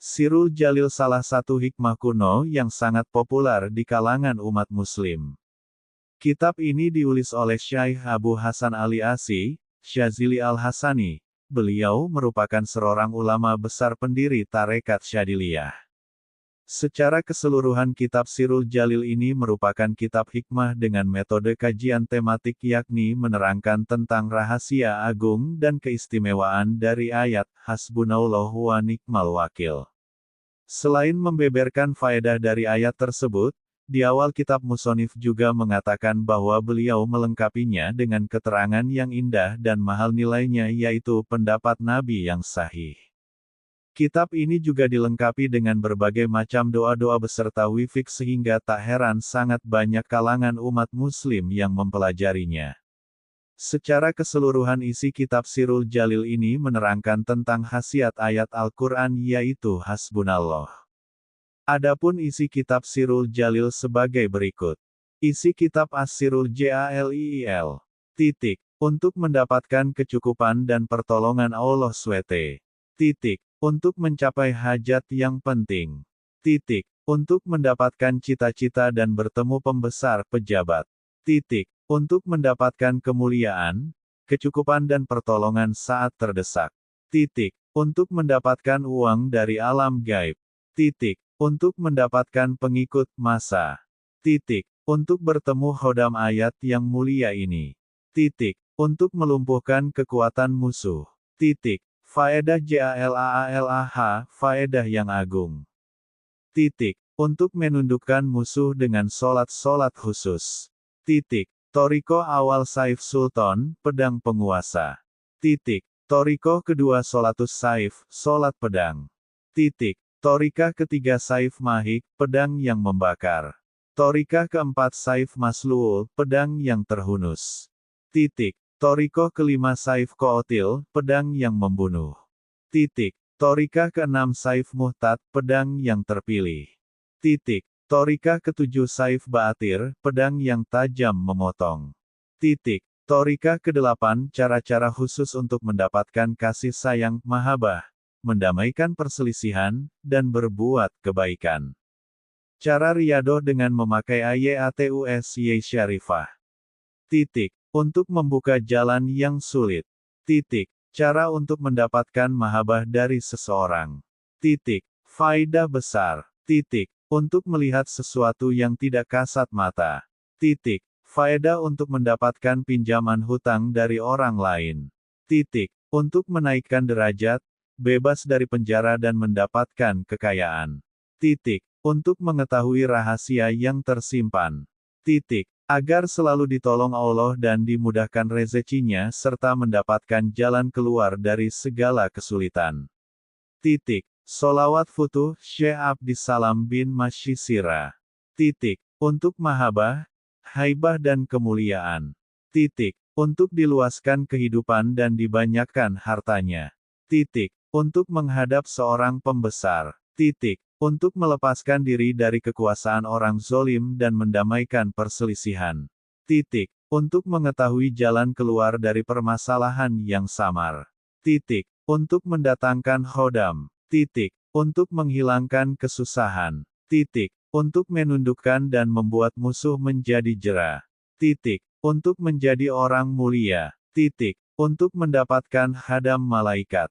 Sirul Jalil salah satu hikmah kuno yang sangat populer di kalangan umat muslim. Kitab ini diulis oleh Syaikh Abu Hasan Ali Asy, Syadzili Al-Hasani. Beliau merupakan seorang ulama besar pendiri tarekat Syadziliyah. Secara keseluruhan kitab Sirul Jalil ini merupakan kitab hikmah dengan metode kajian tematik yakni menerangkan tentang rahasia agung dan keistimewaan dari ayat Hasbunallahu wa ni'mal wakil. Selain membeberkan faedah dari ayat tersebut, di awal kitab musonif juga mengatakan bahwa beliau melengkapinya dengan keterangan yang indah dan mahal nilainya yaitu pendapat Nabi yang sahih. Kitab ini juga dilengkapi dengan berbagai macam doa-doa beserta wifik sehingga tak heran sangat banyak kalangan umat muslim yang mempelajarinya. Secara keseluruhan isi kitab Sirul Jalil ini menerangkan tentang khasiat ayat Al-Quran yaitu Hasbunallah. Adapun isi kitab Sirul Jalil sebagai berikut. Isi kitab As-Sirul Jalil. Untuk mendapatkan kecukupan dan pertolongan Allah SWT. Untuk mencapai hajat yang penting. Untuk mendapatkan cita-cita dan bertemu pembesar pejabat. Untuk mendapatkan kemuliaan, kecukupan dan pertolongan saat terdesak. Untuk mendapatkan uang dari alam gaib. Untuk mendapatkan pengikut massa. Untuk bertemu khodam ayat yang mulia ini. Untuk melumpuhkan kekuatan musuh. Faedah JALAALAH, faedah yang agung. Untuk menundukkan musuh dengan solat-solat khusus. Toriko awal Saif Sultan, pedang penguasa. Toriko kedua solatus Saif, solat pedang. Torika ketiga Saif Mahik, pedang yang membakar. Torika keempat Saif Maslul, pedang yang terhunus. Toriko kelima Saif Qootil, pedang yang membunuh. Torika keenam Saif Muhtad, pedang yang terpilih. Torika ketujuh Saif Baatir, pedang yang tajam memotong. Torika kedelapan cara-cara khusus untuk mendapatkan kasih sayang, mahabbah, mendamaikan perselisihan, dan berbuat kebaikan. Cara riyadoh dengan memakai ayatusy syarifah. Untuk membuka jalan yang sulit. Cara untuk mendapatkan mahabbah dari seseorang. Faidah besar. Untuk melihat sesuatu yang tidak kasat mata. Faedah untuk mendapatkan pinjaman hutang dari orang lain. Untuk menaikkan derajat, bebas dari penjara dan mendapatkan kekayaan. Untuk mengetahui rahasia yang tersimpan. Agar selalu ditolong Allah dan dimudahkan rezekinya serta mendapatkan jalan keluar dari segala kesulitan. Solawat Futuh, Syekh Abdissalam bin Masyisira. Untuk mahabbah, haibah dan kemuliaan. Untuk diluaskan kehidupan dan dibanyakkan hartanya. Untuk menghadap seorang pembesar. Untuk melepaskan diri dari kekuasaan orang zolim dan mendamaikan perselisihan. Untuk mengetahui jalan keluar dari permasalahan yang samar. Untuk mendatangkan khodam. Untuk menghilangkan kesusahan. Untuk menundukkan dan membuat musuh menjadi jera. Untuk menjadi orang mulia. Untuk mendapatkan hadam malaikat.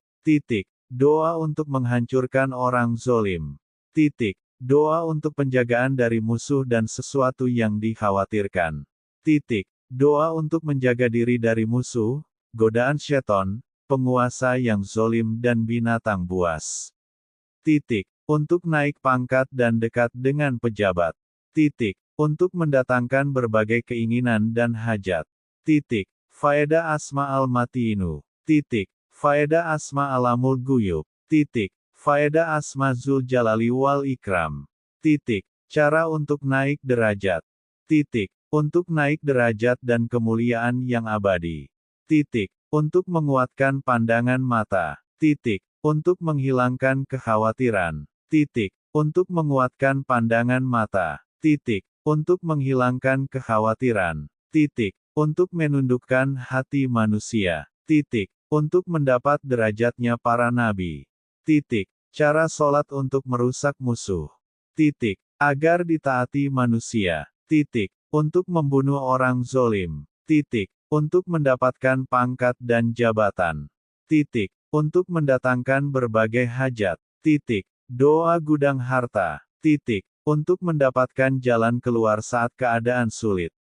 Doa untuk menghancurkan orang zolim. Doa untuk penjagaan dari musuh dan sesuatu yang dikhawatirkan. Doa untuk menjaga diri dari musuh, godaan syaitan, penguasa yang zolim dan binatang buas. Untuk naik pangkat dan dekat dengan pejabat. Untuk mendatangkan berbagai keinginan dan hajat. Faedah Asma al-Matinu. Faedah Asma alamul guyub. Faedah Asma Zul Jalali wal Ikram. Cara untuk naik derajat. Untuk naik derajat dan kemuliaan yang abadi. Untuk menguatkan pandangan mata. Untuk menghilangkan kekhawatiran. Untuk menguatkan pandangan mata. Untuk menghilangkan kekhawatiran. Untuk menundukkan hati manusia. Untuk mendapat derajatnya para nabi. Cara sholat untuk merusak musuh. Titik. Agar ditaati manusia. Titik. Untuk membunuh orang zolim. Titik. Untuk mendapatkan pangkat dan jabatan. Titik. Untuk mendatangkan berbagai hajat. Titik. Doa gudang harta. Titik. Untuk mendapatkan jalan keluar saat keadaan sulit.